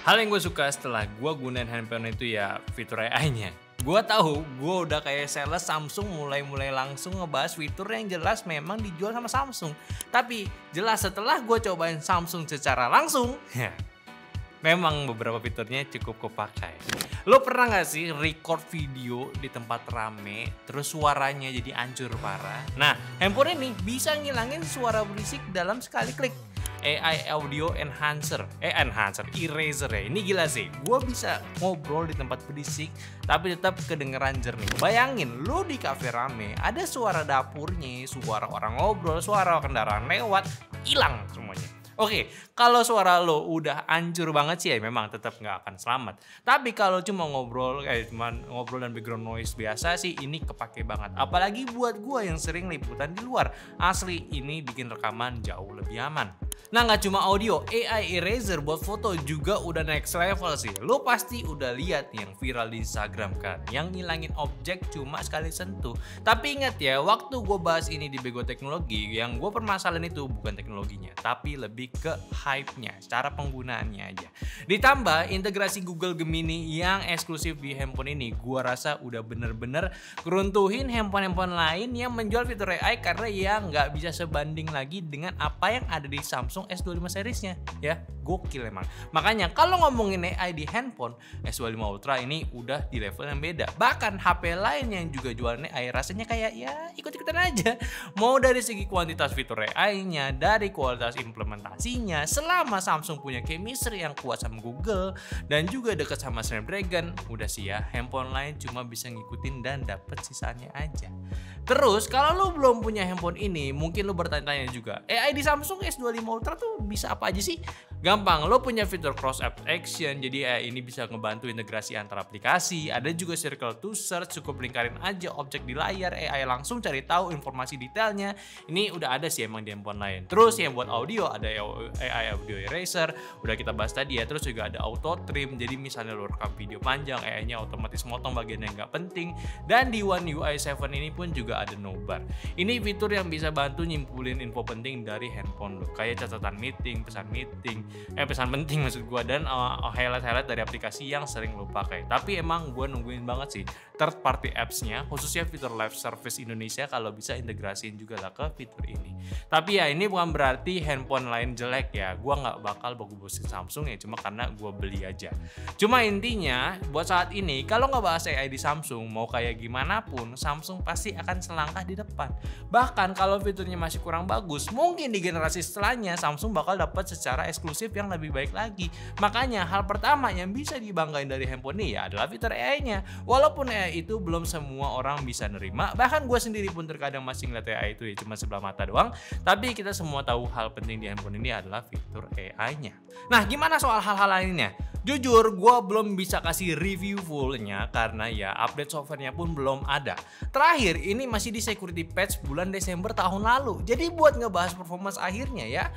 Hal yang gue suka setelah gue gunain handphone itu ya fitur AI-nya. Gue tahu gue udah kayak sales Samsung mulai langsung ngebahas fitur yang jelas memang dijual sama Samsung. Tapi jelas setelah gue cobain Samsung secara langsung, ya memang beberapa fiturnya cukup kepakai. Lo pernah gak sih record video di tempat rame terus suaranya jadi hancur parah? Nah, handphone ini bisa ngilangin suara berisik dalam sekali klik. AI Audio Enhancer, Eraser ya. Ini gila sih. Gue bisa ngobrol di tempat berisik tapi tetap kedengeran jernih. Bayangin, lo di kafe rame, ada suara dapurnya, suara orang ngobrol, suara kendaraan lewat, hilang semuanya. Oke, kalau suara lo udah hancur banget sih ya memang tetap nggak akan selamat. Tapi kalau cuma ngobrol dan background noise biasa sih ini kepake banget. Apalagi buat gua yang sering liputan di luar. Asli ini bikin rekaman jauh lebih aman. Nah nggak cuma audio, AI Eraser buat foto juga udah next level sih. Lo pasti udah lihat yang viral di Instagram kan, yang ngilangin objek cuma sekali sentuh. Tapi ingat ya, waktu gue bahas ini di Bego Teknologi, yang gue permasalahan itu bukan teknologinya, tapi lebih ke hype-nya, cara penggunaannya aja. Ditambah integrasi Google Gemini yang eksklusif di handphone ini, gue rasa udah bener-bener keruntuhin handphone-handphone lain yang menjual fitur AI karena ya nggak bisa sebanding lagi dengan apa yang ada di Samsung S25 seriesnya ya, gokil emang. Makanya kalau ngomongin AI di handphone, S25 Ultra ini udah di level yang beda. Bahkan HP lain yang juga jualan AI rasanya kayak ya ikut-ikutan aja. Mau dari segi kuantitas fitur AI-nya, dari kualitas implementasinya, selama Samsung punya chemistry yang kuat sama Google dan juga dekat sama Snapdragon, udah sih ya, handphone lain cuma bisa ngikutin dan dapet sisanya aja. Terus kalau lo belum punya handphone ini, mungkin lo bertanya-tanya juga, AI di Samsung S25 Ultra tuh bisa apa aja sih? Gampang, lo punya fitur cross app action, jadi AI ini bisa ngebantu integrasi antar aplikasi. Ada juga circle to search, cukup lingkarin aja objek di layar, AI langsung cari tahu informasi detailnya. Ini udah ada sih emang di handphone lain. Terus yang buat audio ada AI Audio Eraser, udah kita bahas tadi ya. Terus juga ada auto trim, jadi misalnya lo rekam video panjang, AI-nya otomatis motong bagian yang nggak penting. Dan di One UI 7 ini pun juga ada no bar. Ini fitur yang bisa bantu nyimpulin info penting dari handphone lo, kayak catatan meeting, pesan penting maksud gue, dan highlight dari aplikasi yang sering lo pakai. Tapi emang gue nungguin banget sih third party apps-nya, khususnya fitur live service Indonesia kalau bisa integrasiin juga lah ke fitur ini. Tapi ya ini bukan berarti handphone lain jelek ya, gue nggak bakal bagus-bagusin Samsung ya cuma karena gue beli aja. Cuma intinya buat saat ini kalau nggak bahas AI di Samsung, mau kayak gimana pun Samsung pasti akan selangkah di depan. Bahkan kalau fiturnya masih kurang bagus, mungkin di generasi setelahnya Samsung bakal dapat secara eksklusif yang lebih baik lagi. Makanya hal pertama yang bisa dibanggain dari handphone ini ya adalah fitur AI-nya. Walaupun AI itu belum semua orang bisa nerima, bahkan gue sendiri pun terkadang masih ngeliat AI itu ya cuma sebelah mata doang. Tapi kita semua tahu hal penting di handphone ini adalah fitur AI-nya. Nah, gimana soal hal-hal lainnya? Jujur, gue belum bisa kasih review fullnya karena ya update softwarenya pun belum ada. Terakhir, ini masih di security patch bulan Desember tahun lalu. Jadi buat ngebahas performance akhirnya ya,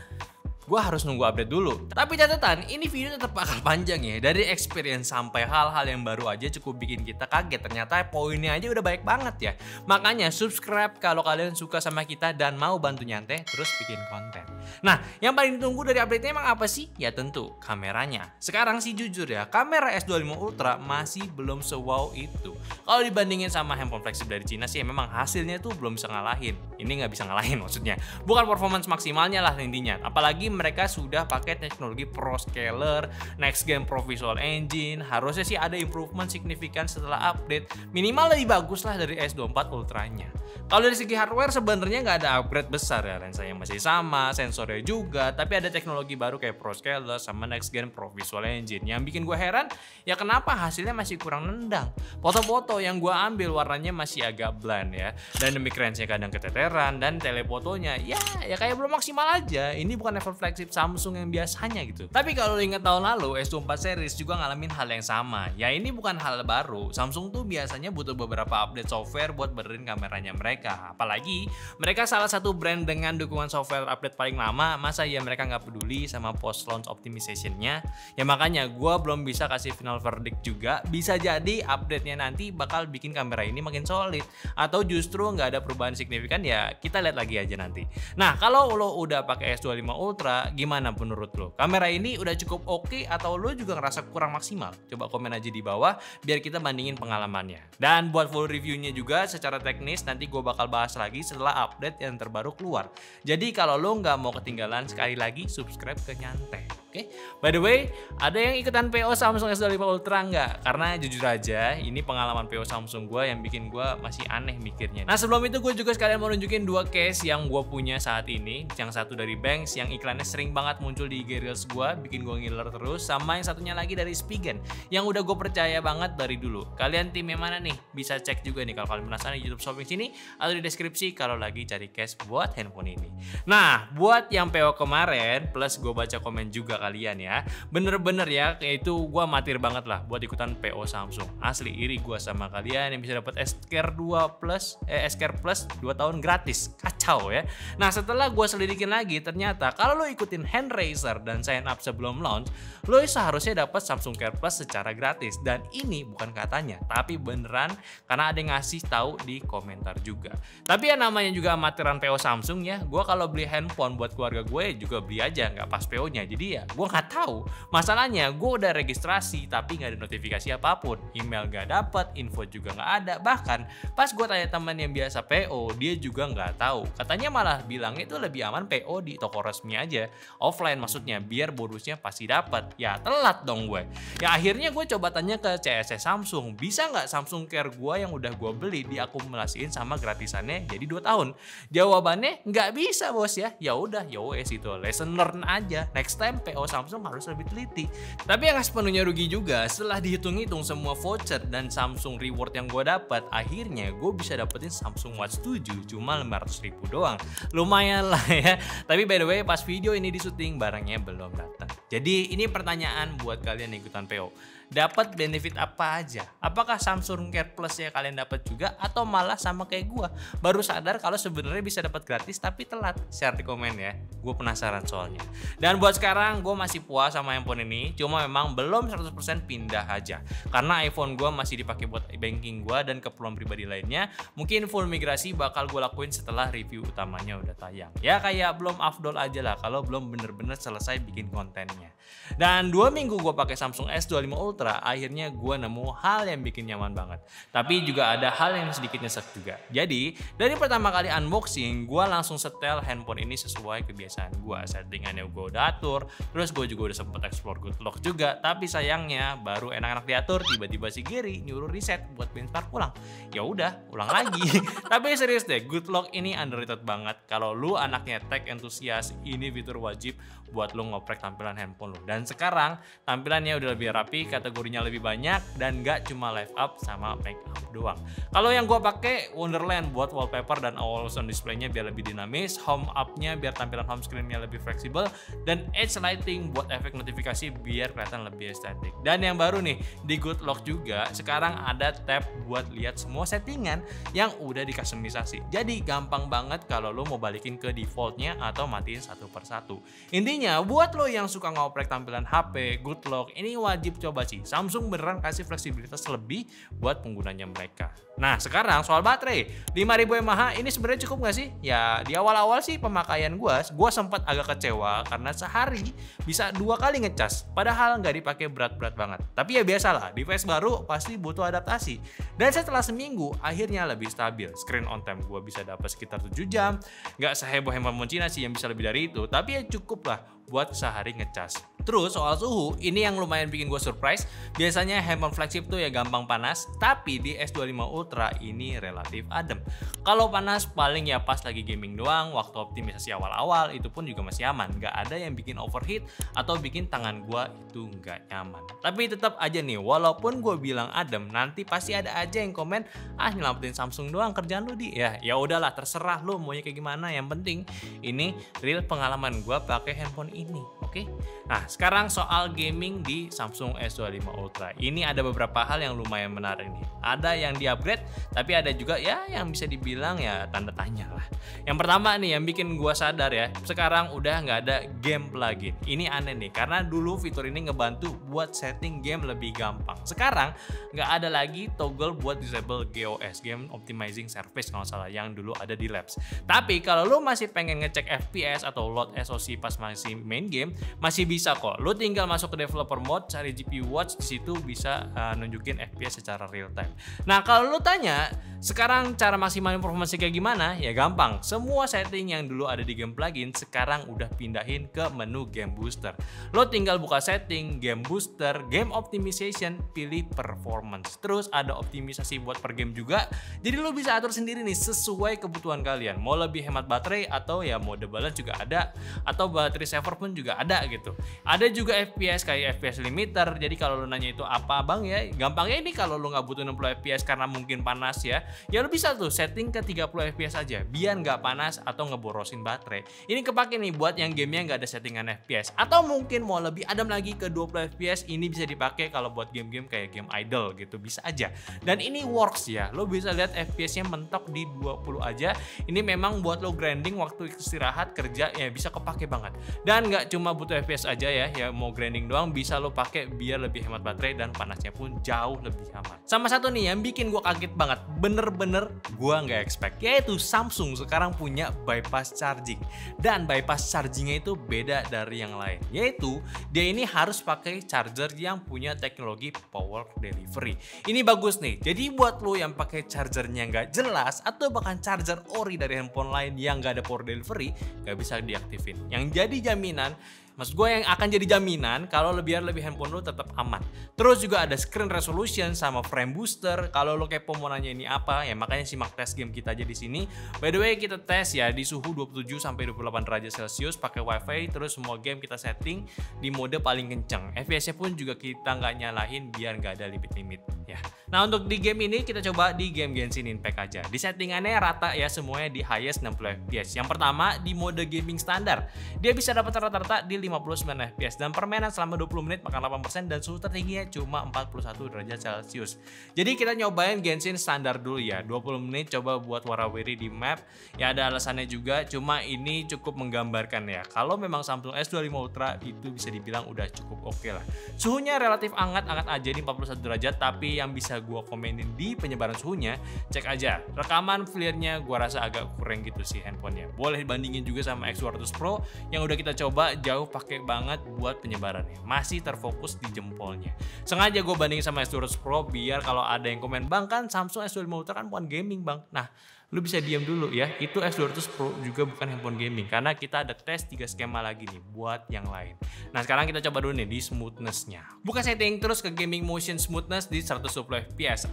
gue harus nunggu update dulu. Tapi catatan, ini video tetap bakal panjang ya. Dari experience sampai hal-hal yang baru aja cukup bikin kita kaget. Ternyata poinnya aja udah baik banget ya. Makanya subscribe kalau kalian suka sama kita dan mau bantu nyantai terus bikin konten. Nah, yang paling ditunggu dari update-nya emang apa sih? Ya tentu kameranya. Sekarang sih jujur ya, kamera S25 Ultra masih belum se-wow itu. Kalau dibandingin sama handphone flagship dari Cina sih memang hasilnya tuh belum bisa ngalahin. Ini nggak bisa ngalahin maksudnya. Bukan performance maksimalnya lah intinya. Apalagi mereka sudah pakai teknologi ProScaler, Next Gen Pro Visual Engine. Harusnya sih ada improvement signifikan setelah update. Minimal lebih bagus lah dari S24 Ultra-nya. Kalau dari segi hardware sebenarnya nggak ada upgrade besar ya. Lensanya masih sama, sensornya juga. Tapi ada teknologi baru kayak ProScaler sama Next Gen Pro Visual Engine. Yang bikin gue heran, ya kenapa hasilnya masih kurang nendang. Foto-foto yang gue ambil warnanya masih agak bland ya. Dynamic range-nya kadang keteteran. Dan telefotonya ya kayak belum maksimal aja. Ini bukan level flagship Samsung yang biasanya gitu. Tapi kalau ingat tahun lalu S24 series juga ngalamin hal yang sama. Ya ini bukan hal baru. Samsung tuh biasanya butuh beberapa update software buat benerin kameranya mereka. Apalagi mereka salah satu brand dengan dukungan software update paling nama, masa ya mereka nggak peduli sama post launch optimization-nya? Ya makanya gue belum bisa kasih final verdict juga. Bisa jadi update-nya nanti bakal bikin kamera ini makin solid, atau justru nggak ada perubahan signifikan, ya kita lihat lagi aja nanti. Nah, kalau lo udah pakai S25 Ultra, gimana menurut lo? Kamera ini udah cukup oke atau lo juga ngerasa kurang maksimal? Coba komen aja di bawah biar kita bandingin pengalamannya. Dan buat full reviewnya juga secara teknis nanti gue bakal bahas lagi setelah update yang terbaru keluar. Jadi kalau lo nggak mau ketinggalan, sekali lagi subscribe ke Nyantai. Oke, by the way, ada yang ikutan PO Samsung S25 Ultra nggak? Karena jujur aja, ini pengalaman PO Samsung gue yang bikin gue masih aneh mikirnya. Nah, sebelum itu gue juga sekalian mau nunjukin dua case yang gue punya saat ini. Yang satu dari Banks, yang iklannya sering banget muncul di IG Reels gue, bikin gue ngiler terus. Sama yang satunya lagi dari Spigen, yang udah gue percaya banget dari dulu. Kalian tim yang mana nih? Bisa cek juga nih kalau kalian penasaran di YouTube Shopping sini, atau di deskripsi kalau lagi cari case buat handphone ini. Nah, buat yang PO kemarin, plus gue baca komen juga kalian ya, bener-bener ya, itu gue matir banget lah buat ikutan PO Samsung. Asli iri gue sama kalian yang bisa dapat S-Care 2 Plus, S-Care Plus 2 tahun gratis. Kacau ya. Nah, setelah gue selidikin lagi, ternyata kalau lo ikutin hand raiser dan sign up sebelum launch, lo seharusnya dapat Samsung Care Plus secara gratis. Dan ini bukan katanya, tapi beneran, karena ada yang ngasih tahu di komentar juga. Tapi ya namanya juga amatiran PO Samsung ya, gue kalau beli handphone buat keluarga gue juga beli aja, nggak pas PO-nya. Jadi ya gue nggak tahu. Masalahnya gue udah registrasi tapi nggak ada notifikasi apapun, email nggak dapet, info juga nggak ada. Bahkan pas gue tanya teman yang biasa PO, dia juga nggak tahu. Katanya malah bilang itu lebih aman PO di toko resmi aja, offline maksudnya, biar bonusnya pasti dapat. Ya telat dong gue. Ya akhirnya gue coba tanya ke CSS Samsung, bisa nggak Samsung Care gue yang udah gue beli diakumulasiin sama gratisannya jadi 2 tahun? Jawabannya nggak bisa bos ya. Ya udah, ya wes itu lesson learn aja. Next time PO Samsung harus lebih teliti. Tapi yang sepenuhnya rugi juga, setelah dihitung-hitung semua voucher dan Samsung reward yang gue dapat, akhirnya gue bisa dapetin Samsung Watch 7 cuma 500.000 doang. Lumayan lah ya. Tapi by the way, pas video ini di syuting barangnya belum datang. Jadi ini pertanyaan buat kalian yang ikutan PO. Dapat benefit apa aja? Apakah Samsung Care Plus ya kalian dapat juga, atau malah sama kayak gua baru sadar kalau sebenarnya bisa dapat gratis tapi telat? Share di komen ya. Gue penasaran soalnya. Dan buat sekarang gue masih puas sama handphone ini, cuma memang belum 100% pindah aja. Karena iPhone gue masih dipakai buat banking gue dan keperluan pribadi lainnya. Mungkin full migrasi bakal gue lakuin setelah review utamanya udah tayang. Ya kayak belum afdol aja lah kalau belum bener-bener selesai bikin kontennya. Dan 2 minggu gue pakai Samsung S25 Ultra, akhirnya gue nemu hal yang bikin nyaman banget. Tapi juga ada hal yang sedikit nyesek juga. Jadi dari pertama kali unboxing, gue langsung setel handphone ini sesuai kebiasaan gue. Settingannya gue udah atur, terus gue juga udah sempet explore Good Lock juga. Tapi sayangnya baru enak-enak diatur, tiba-tiba si Gary nyuruh reset buat benchmark ulang. Ya udah, ulang lagi. Tapi serius deh, Good Lock ini underrated banget. Kalau lu anaknya tech enthusiast, ini fitur wajib buat lu ngoprek tampilan handphone lu. Dan sekarang tampilannya udah lebih rapi, kategorinya lebih banyak, dan gak cuma live up sama make up doang. Kalau yang gua pakai Wonderland buat wallpaper dan always on display-nya biar lebih dinamis, home up-nya biar tampilan home screen-nya lebih fleksibel, dan edge lighting buat efek notifikasi biar kelihatan lebih estetik. Dan yang baru nih, di Good Lock juga sekarang ada tab buat lihat semua settingan yang udah dikustomisasi. Jadi gampang banget kalau lo mau balikin ke defaultnya atau matiin satu persatu. Intinya buat lo yang suka ngoprek tampilan HP, Good Lock ini wajib coba sih. Samsung beneran kasih fleksibilitas lebih buat penggunanya mereka. Nah sekarang soal baterai, 5000 mAh ini sebenarnya cukup nggak sih? Ya di awal-awal sih pemakaian gue sempat agak kecewa karena sehari bisa 2 kali ngecas, padahal nggak dipakai berat-berat banget. Tapi ya biasalah, device baru pasti butuh adaptasi. Dan setelah seminggu akhirnya lebih stabil. Screen on time gue bisa dapat sekitar 7 jam, nggak seheboh handphone Cina sih yang bisa lebih dari itu, tapi ya cukup lah buat sehari ngecas. Terus soal suhu, ini yang lumayan bikin gue surprise. Biasanya handphone flagship tuh ya gampang panas, tapi di S25 Ultra ini relatif adem. Kalau panas paling ya pas lagi gaming doang, waktu optimisasi awal-awal itu pun juga masih aman. Gak ada yang bikin overheat atau bikin tangan gue itu gak nyaman. Tapi tetap aja nih, walaupun gue bilang adem, nanti pasti ada aja yang komen, nyelamatin Samsung doang kerjaan lu di. Ya udahlah, terserah lu maunya kayak gimana. Yang penting ini real pengalaman gue pakai handphone ini. Oke? Nah sekarang soal gaming di Samsung S25 Ultra. Ini ada beberapa hal yang lumayan menarik nih. Ada yang di-upgrade, tapi ada juga ya yang bisa dibilang ya tanda tanya lah. Yang pertama nih yang bikin gua sadar ya, sekarang udah nggak ada game plugin. Ini aneh nih, karena dulu fitur ini ngebantu buat setting game lebih gampang. Sekarang nggak ada lagi toggle buat disable GOS, Game Optimizing Service kalau salah, yang dulu ada di Labs. Tapi kalau lo masih pengen ngecek FPS atau load SoC pas masih main game, masih bisa kok. Lo tinggal masuk ke developer mode, cari GPU watch, di situ bisa nunjukin FPS secara real time. Nah, kalau lo tanya sekarang cara maksimalin performance kayak gimana? Ya gampang. Semua setting yang dulu ada di game plugin sekarang udah pindahin ke menu Game Booster. Lo tinggal buka setting, Game Booster, Game Optimization, pilih Performance. Terus ada optimisasi buat per game juga. Jadi lo bisa atur sendiri nih sesuai kebutuhan kalian. Mau lebih hemat baterai atau ya mode balance juga ada, atau baterai saver pun juga ada gitu. Ada juga FPS kayak FPS limiter. Jadi kalau lo nanya itu apa bang ya, gampangnya ini kalau lo nggak butuh 60 FPS karena mungkin panas ya lo bisa tuh setting ke 30 FPS aja biar nggak panas atau ngeborosin baterai. Ini kepake nih buat yang gamenya nggak ada settingan FPS, atau mungkin mau lebih adem lagi ke 20 FPS. Ini bisa dipakai kalau buat game-game kayak game idle gitu, bisa aja. Dan ini works ya, lo bisa lihat FPS-nya mentok di 20 aja. Ini memang buat lo grinding waktu istirahat kerja ya bisa kepake banget. Dan nggak cuma butuh FPS aja ya mau grinding doang bisa lo pakai biar lebih hemat baterai dan panasnya pun jauh lebih aman. Sama satu nih yang bikin gua kaget banget, bener-bener gua nggak expect, yaitu Samsung sekarang punya bypass charging. Dan bypass chargingnya itu beda dari yang lain, yaitu dia ini harus pakai charger yang punya teknologi power delivery. Ini bagus nih, jadi buat lo yang pakai chargernya nggak jelas atau bahkan charger ori dari handphone lain yang nggak ada power delivery, nggak bisa diaktifin. Yang jadi jaminan, maksud gue yang akan jadi jaminan kalau biar lebih handphone lo tetap aman. Terus juga ada screen resolution sama frame booster. Kalau lo kepo mau nanya ini apa ya, makanya simak tes game kita aja di sini. By the way, kita tes ya di suhu 27 sampai 28 derajat Celcius pakai wifi. Terus semua game kita setting di mode paling kenceng. FPS-nya pun juga kita nggak nyalahin biar nggak ada limit-limit ya. Nah, untuk di game ini kita coba di game Genshin Impact aja. Di settingannya rata ya, semuanya di highest 60 FPS. Yang pertama di mode gaming standar, dia bisa dapat rata-rata di 59 FPS dan permainan selama 20 menit makan 8% dan suhu tertingginya cuma 41 derajat Celcius. Jadi kita nyobain Genshin standar dulu ya, 20 menit coba buat warawiri di map. Ya ada alasannya juga, cuma ini cukup menggambarkan ya. Kalau memang Samsung S25 Ultra itu bisa dibilang udah cukup oke lah. Suhunya relatif hangat-hangat aja di 41 derajat, tapi yang bisa gua komenin di penyebaran suhunya, cek aja. Rekaman FLIR-nya gua rasa agak kurang gitu sih handphonenya. Boleh bandingin juga sama X200 Pro yang udah kita coba, jauh pakai banget buat penyebarannya, masih terfokus di jempolnya. Sengaja gue bandingin sama S200 Pro biar kalau ada yang komen, bang kan Samsung S25 Ultra kan bukan gaming bang. Nah, lu bisa diam dulu ya, itu S200 Pro juga bukan handphone gaming, karena kita ada tes 3 skema lagi nih buat yang lain. Nah sekarang kita coba dulu nih di smoothness-nya. Buka setting terus ke gaming motion smoothness di 120 fps.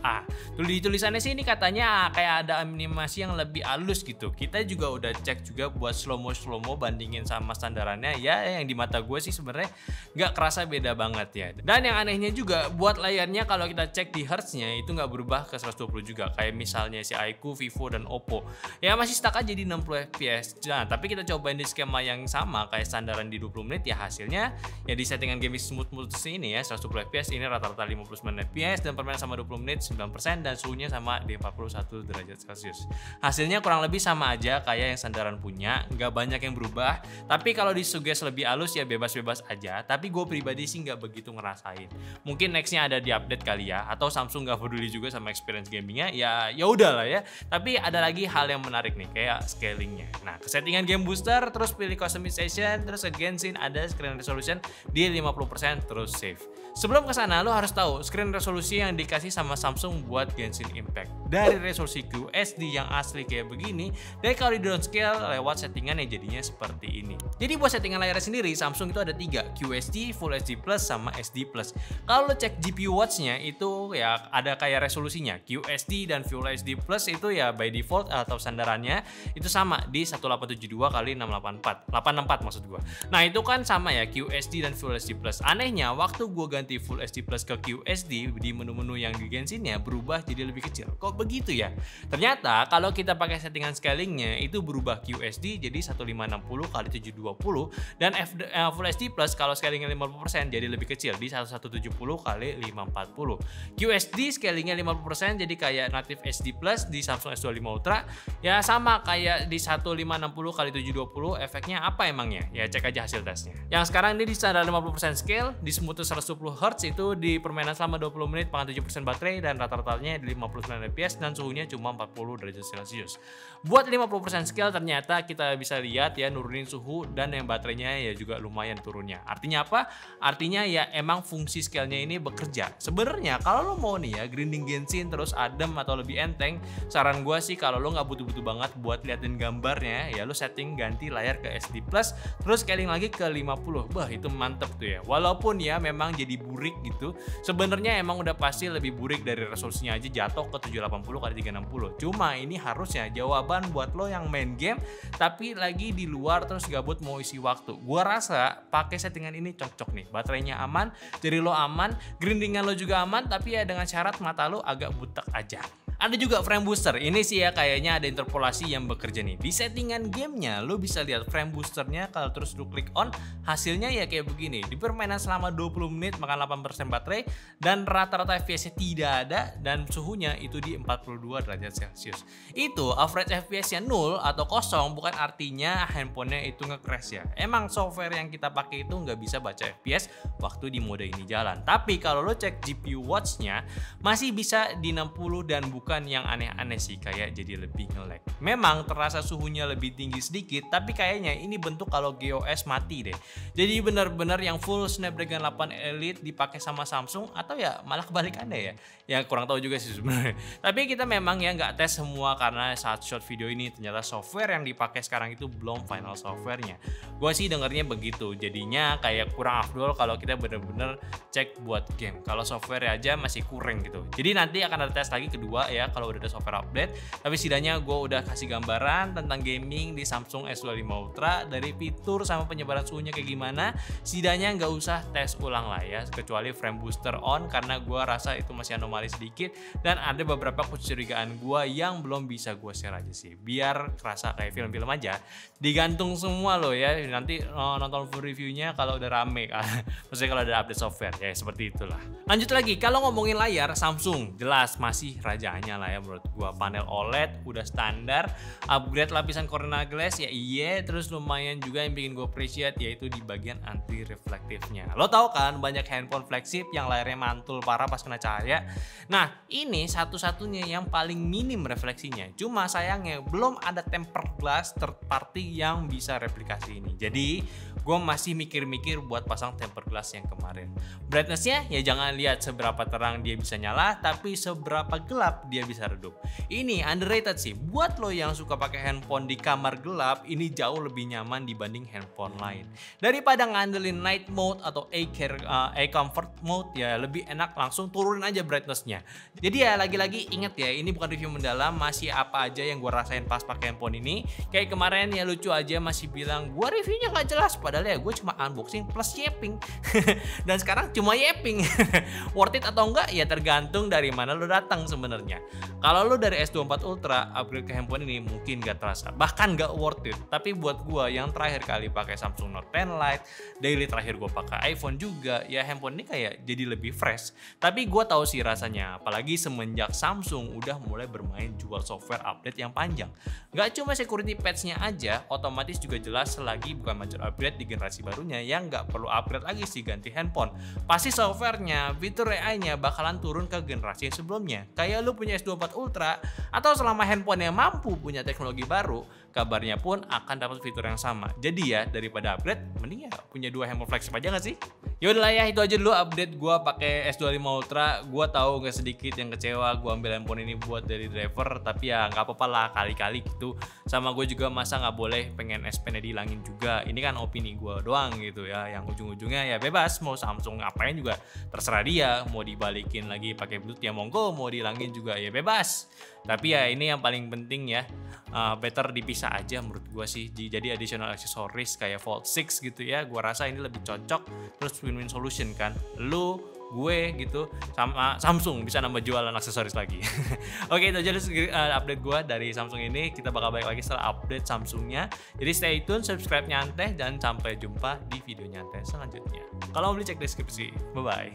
Di tulisannya sih ini katanya kayak ada animasi yang lebih halus gitu. Kita juga udah cek juga buat slow mo bandingin sama standarannya ya, yang di mata gue sih sebenarnya nggak kerasa beda banget ya. Dan yang anehnya juga buat layarnya kalau kita cek di hertznya itu nggak berubah ke 120 juga, kayak misalnya si iQOO, Vivo dan Oppo ya masih stuck aja di 60 fps. Nah tapi kita cobain di skema yang sama kayak standaran di 20 menit ya, hasilnya ya di settingan gaming smooth ini ya 120 fps ini rata-rata 59 fps dan permainan sama 20 menit 9% dan suhunya sama di 41 derajat Celcius. Hasilnya kurang lebih sama aja kayak yang standaran punya, nggak banyak yang berubah. Tapi kalau disuges lebih halus ya bebas-bebas aja, tapi gue pribadi sih nggak begitu ngerasain. Mungkin nextnya ada di update kali ya, atau Samsung nggak peduli juga sama experience gamingnya ya udah lah ya. Tapi ada lagi hal yang menarik nih kayak scalingnya. Nah ke settingan game booster terus pilih customization, terus ke Genshin ada screen resolution di 50% terus save. Sebelum kesana lo harus tahu screen resolusi yang dikasih sama Samsung buat Genshin Impact dari resolusi QHD yang asli kayak begini, dan kalau di downscale lewat settingan yang jadinya seperti ini. Jadi buat settingan layarnya sendiri Samsung itu ada 3, QHD, Full HD Plus sama SD Plus. Kalau lo cek GPU watch-nya itu ya ada kayak resolusinya, QHD dan Full HD Plus itu ya by default atau sandarannya itu sama di 1872 x 684 maksud gua. Nah itu kan sama ya QHD dan Full HD Plus. Anehnya waktu gua ganti Full HD Plus ke QHD di menu-menu yang di Genshin-nya berubah jadi lebih kecil. Kok begitu ya? Ternyata kalau kita pakai settingan scalingnya itu berubah QHD jadi 1560x720 dan Full HD Plus kalau scalingnya 50% jadi lebih kecil di 1170x540. QHD scalingnya 50% jadi kayak native HD Plus di Samsung S25 Ultra. Ya sama kayak di 1560x720. Efeknya apa emangnya? Ya cek aja hasil tesnya. Yang sekarang ini di standar 50% scale, di smoothness 110 Hz itu di permainan selama 20 menit pakai 7% baterai dan rata-ratanya di 59 fps dan suhunya cuma 40 derajat Celcius. Buat 50% scale ternyata kita bisa lihat ya nurunin suhu dan yang baterainya ya juga lumayan turunnya. Artinya apa? Artinya ya emang fungsi scale-nya ini bekerja. Sebenarnya kalau lo mau nih ya grinding Genshin terus adem atau lebih enteng, saran gue sih kalau lo nggak butuh-butuh banget buat liatin gambarnya ya lo setting ganti layar ke SD Plus terus scaling lagi ke 50. Bah itu mantep tuh ya. Walaupun ya memang jadi burik gitu. Sebenarnya emang udah pasti lebih burik dari resolusinya aja jatuh ke 780x360. Cuma ini harusnya jawaban buat lo yang main game tapi lagi di luar terus gabut mau isi waktu. Gua rasa pakai settingan ini cocok nih. Baterainya aman, jadi lo aman, grindingan lo juga aman tapi ya dengan syarat mata lo agak butek aja. Ada juga frame booster. Ini sih ya kayaknya ada interpolasi yang bekerja nih. Di settingan gamenya lo bisa lihat frame boosternya kalau terus lo klik on hasilnya ya kayak begini. Di permainan selama 20 menit makan 8% baterai dan rata-rata FPS-nya tidak ada dan suhunya itu di 42 derajat Celcius. Itu average FPS-nya 0 atau kosong bukan artinya handphonenya itu nge-crash ya. Emang software yang kita pakai itu nggak bisa baca FPS waktu di mode ini jalan. Tapi kalau lo cek GPU watch-nya masih bisa di 60 dan bukan yang aneh-aneh sih kayak jadi lebih nge-lag. Memang terasa suhunya lebih tinggi sedikit tapi kayaknya ini bentuk kalau GOS mati deh. Jadi benar-benar yang full Snapdragon 8 Elite dipakai sama Samsung atau ya malah kebalikannya ya. Ya kurang tahu juga sih sebenarnya. Tapi kita memang ya nggak tes semua karena saat shot video ini ternyata software yang dipakai sekarang itu belum final softwarenya. Gue sih dengarnya begitu. Jadinya kayak kurang afdol kalau kita bener-bener cek buat game. Kalau software aja masih kurang gitu. Jadi nanti akan ada tes lagi kedua ya kalau udah ada software update. Tapi setidaknya gue udah kasih gambaran tentang gaming di Samsung S25 Ultra dari fitur sama penyebaran suhunya kayak gimana. Setidaknya nggak usah tes ulang lah ya kecuali frame booster on karena gue rasa itu masih anomali sedikit dan ada beberapa kecurigaan gue yang belum bisa gue share aja sih biar kerasa kayak film-film aja. Digantung semua loh ya nanti nonton full reviewnya kalau udah rame maksudnya kalau ada update software ya seperti itulah. Lanjut lagi kalau ngomongin layar Samsung jelas masih rajanya lah ya menurut gua. Panel OLED udah standar, upgrade lapisan Corona Glass ya iya, terus lumayan juga yang bikin gua appreciate yaitu di bagian anti reflektifnya. Lo tau kan banyak handphone flagship yang layarnya mantul parah pas kena cahaya. Nah ini satu-satunya yang paling minim refleksinya. Cuma sayangnya belum ada tempered glass third party yang bisa replikasi ini. Jadi gua masih mikir-mikir buat pasang tempered glass yang kemarin. Brightness-nya ya jangan lihat seberapa terang dia bisa nyala, tapi seberapa gelap dia bisa redup. Ini underrated sih. Buat lo yang suka pakai handphone di kamar gelap, ini jauh lebih nyaman dibanding handphone lain. Daripada ngandelin night mode atau comfort mode ya lebih enak langsung turunin aja brightness-nya. Jadi ya lagi-lagi inget ya, ini bukan review mendalam, masih apa aja yang gue rasain pas pakai handphone ini. Kayak kemarin ya lucu aja masih bilang gue reviewnya nggak jelas, padahal ya gue cuma unboxing plus yapping. Dan sekarang cuma yapping. Worth it atau enggak ya tergantung dari mana lo datang sebenarnya. Kalau lo dari S24 Ultra upgrade ke handphone ini mungkin gak terasa, bahkan gak worth it. Tapi buat gue yang terakhir kali pakai Samsung Note 10 Lite, daily terakhir gue pakai iPhone juga, ya handphone ini kayak jadi lebih fresh. Tapi gue tahu sih rasanya, apalagi semenjak Samsung udah mulai bermain jual software update yang panjang. Gak cuma security patch-nya aja, otomatis juga jelas selagi bukan major upgrade di generasi barunya yang gak perlu upgrade lagi sih ganti handphone. Pasti softwarenya, fitur AI-nya bakalan turun ke generasi yang sebelumnya. Kayak lu punya S24 Ultra atau selama handphone yang mampu punya teknologi baru, kabarnya pun akan dapat fitur yang sama. Jadi ya daripada upgrade, mending ya punya dua handphone flagship aja nggak sih? Yaudah lah ya, itu aja dulu update gue pakai S25 Ultra. Gue tahu nggak sedikit yang kecewa gue ambil handphone ini buat dari driver, tapi ya nggak apa-apa lah kali-kali gitu. Sama gue juga masa nggak boleh pengen S Pen-nya dihilangin juga. Ini kan opini gue doang gitu ya, yang ujung-ujungnya ya bebas mau Samsung ngapain juga terserah dia. Mau dibalikin lagi pakai Bluetooth ya monggo, mau dihilangin juga ya bebas. Tapi ya ini yang paling penting ya, better dipisah aja menurut gue sih. Jadi additional accessories kayak Fold 6 gitu ya, gue rasa ini lebih cocok. Terus win-win solution kan. Lu, gue gitu sama Samsung bisa nambah jualan aksesoris lagi. Oke, itu aja update gue dari Samsung ini. Kita bakal balik lagi setelah update Samsungnya. Jadi stay tune, subscribe Nyanteh, dan sampai jumpa di video Nyanteh selanjutnya. Kalau mau beli cek deskripsi. Bye bye.